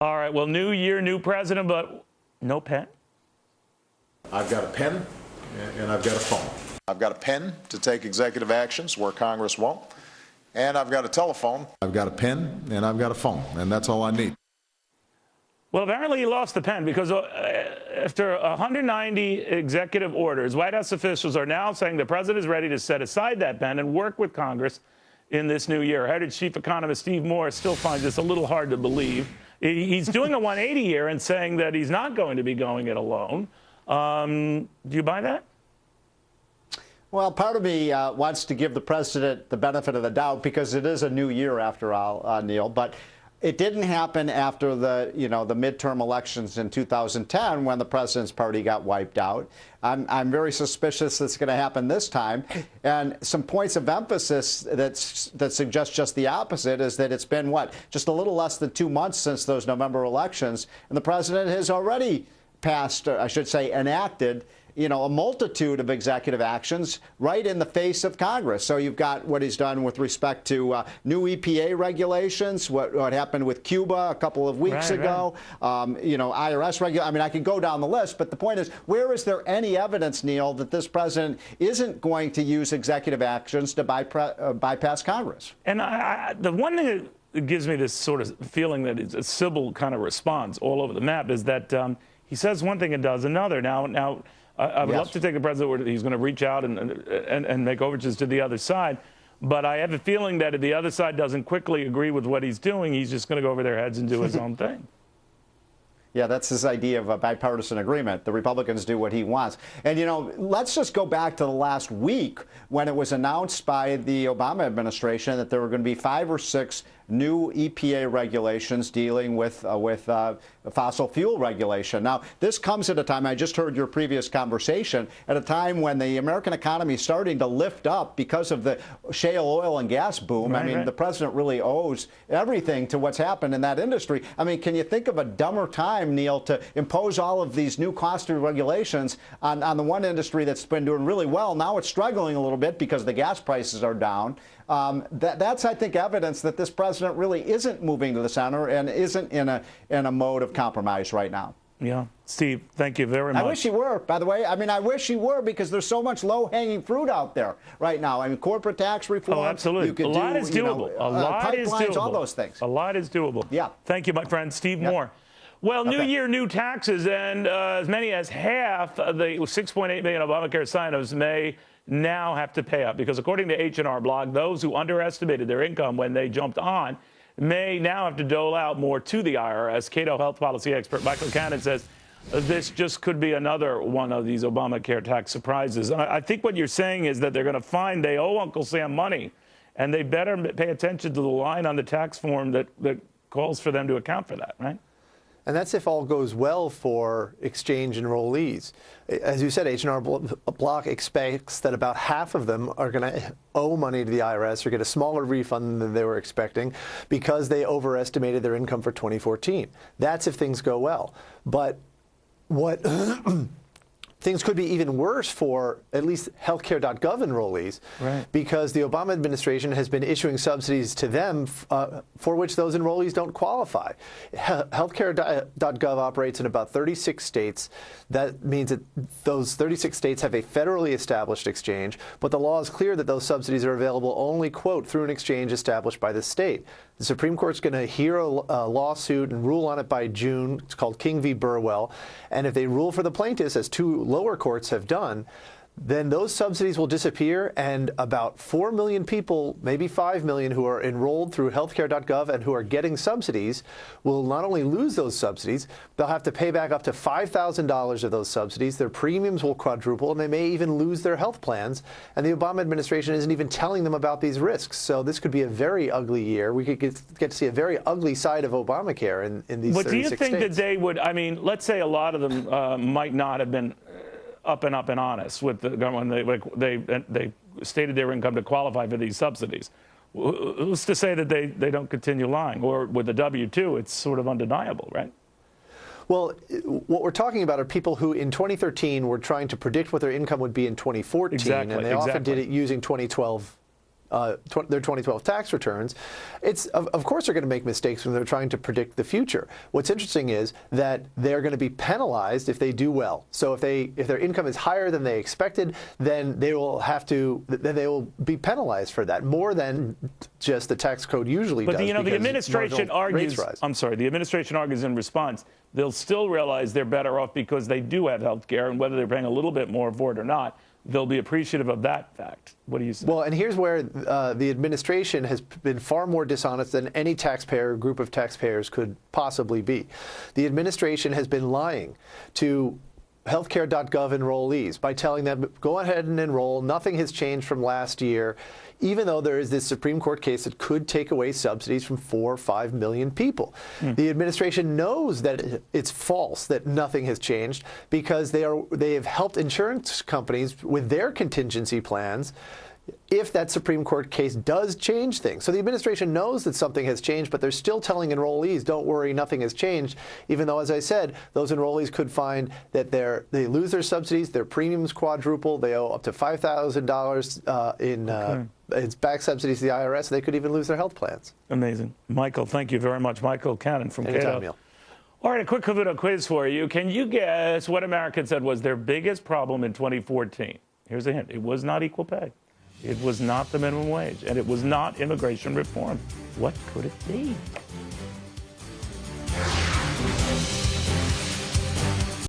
All right, well, new year, new president, but no pen? I've got a pen and I've got a phone. I've got a pen to take executive actions where Congress won't, and I've got a telephone. I've got a pen and I've got a phone, and that's all I need. Well, apparently he lost the pen because after 190 executive orders, White House officials are now saying the president is ready to set aside that pen and work with Congress in this new year. Heritage chief economist Steve Moore still finds this a little hard to believe. He's doing a 180 here and saying that he's not going to be going it alone. Do you buy that? Well, part of me wants to give the president the benefit of the doubt because it is a new year after all, Neil. But it didn't happen after the midterm elections in 2010 when the president's party got wiped out. I'm very suspicious it's going to happen this time. And some points of emphasis that suggest just the opposite is that it's been, just a little less than 2 months since those November elections. And the president has already passed, or I should say enacted, a multitude of executive actions right in the face of Congress. So you've got what he's done with respect to new EPA regulations, what happened with Cuba a couple of weeks ago, IRS regulations. I mean, I could go down the list, but the point is, where is there any evidence, Neil, that this president isn't going to use executive actions to bypass Congress? And the one thing that gives me this sort of feeling that it's a Sybil kind of response all over the map is that he says one thing and does another. Now, I would love to take a president where he's going to reach out and make overtures to the other side. But I have a feeling that if the other side doesn't quickly agree with what he's doing, he's just going to go over their heads and do his own thing. Yeah, that's his idea of a bipartisan agreement. The Republicans do what he wants. And, let's just go back to the last week when it was announced by the Obama administration that there were going to be 5 or 6 new EPA regulations dealing with fossil fuel regulation. Now, this comes at a time, I just heard your previous conversation, at a time when the American economy is starting to lift up because of the shale oil and gas boom. I mean, the president really owes everything to what's happened in that industry. I mean, can you think of a dumber time, Neil, to impose all of these new costly regulations on the one industry that's been doing really well? Now it's struggling a little bit because the gas prices are down. That's, I think, evidence that this president really isn't moving to the center and isn't in a mode of compromise right now. Yeah. Steve, thank you very much. I wish he were, by the way. I mean, I wish he were because there's so much low-hanging fruit out there right now. I mean, corporate tax reform. Oh, absolutely. A lot is doable. A lot is doable. All those things. A lot is doable. Yeah. Thank you, my friend, Steve Moore. Well, new year, new taxes, and as many as half of the 6.8 million Obamacare sign-ups may now have to pay up because according to H&R Block, those who underestimated their income when they jumped on may now have to dole out more to the IRS. Cato health policy expert Michael Cannon says this just could be another one of these Obamacare tax surprises. I think what you're saying is that they're going to find they owe Uncle Sam money, and they better pay attention to the line on the tax form that calls for them to account for that, right? And that's if all goes well for exchange enrollees. As you said, H&R Block expects that about half of them are going to owe money to the IRS or get a smaller refund than they were expecting because they overestimated their income for 2014. That's if things go well. But what things could be even worse for at least healthcare.gov enrollees, because the Obama administration has been issuing subsidies to them for which those enrollees don't qualify. Healthcare.gov operates in about 36 states. That means that those 36 states have a federally established exchange, but the law is clear that those subsidies are available only, quote, through an exchange established by the state. The Supreme Court's going to hear a lawsuit and rule on it by June. It's called King v. Burwell. And if they rule for the plaintiffs, as 2 lower courts have done, then those subsidies will disappear, and about 4 million people, maybe 5 million, who are enrolled through healthcare.gov and who are getting subsidies will not only lose those subsidies, they'll have to pay back up to $5,000 of those subsidies. Their premiums will quadruple, and they may even lose their health plans. And the Obama administration isn't even telling them about these risks. So this could be a very ugly year. We could get to see a very ugly side of Obamacare in these 36 states. But do you think that they would, I mean, let's say a lot of them might not have been up and honest with the government when they stated their income to qualify for these subsidies. Who's to say that they don't continue lying? Or with the W-2, it's sort of undeniable, right? Well, what we're talking about are people who in 2013 were trying to predict what their income would be in 2014, and they often did it using 2012 their 2012 tax returns, of course they're going to make mistakes when they're trying to predict the future. What's interesting is that they're going to be penalized if they do well. So if their income is higher than they expected, then they will be penalized for that more than just the tax code usually does. But the administration argues. I'm sorry. The administration argues in response. They'll still realize they're better off because they do have health care, and whether they're paying a little bit more for it or not, they'll be appreciative of that fact. What do you say? Well, and here's where the administration has been far more dishonest than any taxpayer group of taxpayers could possibly be. The administration has been lying to healthcare.gov enrollees by telling them, go ahead and enroll. Nothing has changed from last year, even though there is this Supreme Court case that could take away subsidies from 4 or 5 million people. The administration knows that it's false, that nothing has changed, because they have helped insurance companies with their contingency plans if that Supreme Court case does change things. So the administration knows that something has changed, but they're still telling enrollees, don't worry, nothing has changed, even though, as I said, those enrollees could find that they lose their subsidies, their premiums quadruple, they owe up to $5,000 in back subsidies to the IRS, and they could even lose their health plans. Amazing. Michael, thank you very much. Michael Cannon from Anytime, Cato. Neil. All right, a quick Cavuto quiz for you. Can you guess what Americans said was their biggest problem in 2014? Here's a hint. It was not equal pay. It was not the minimum wage, and it was not immigration reform. What could it be?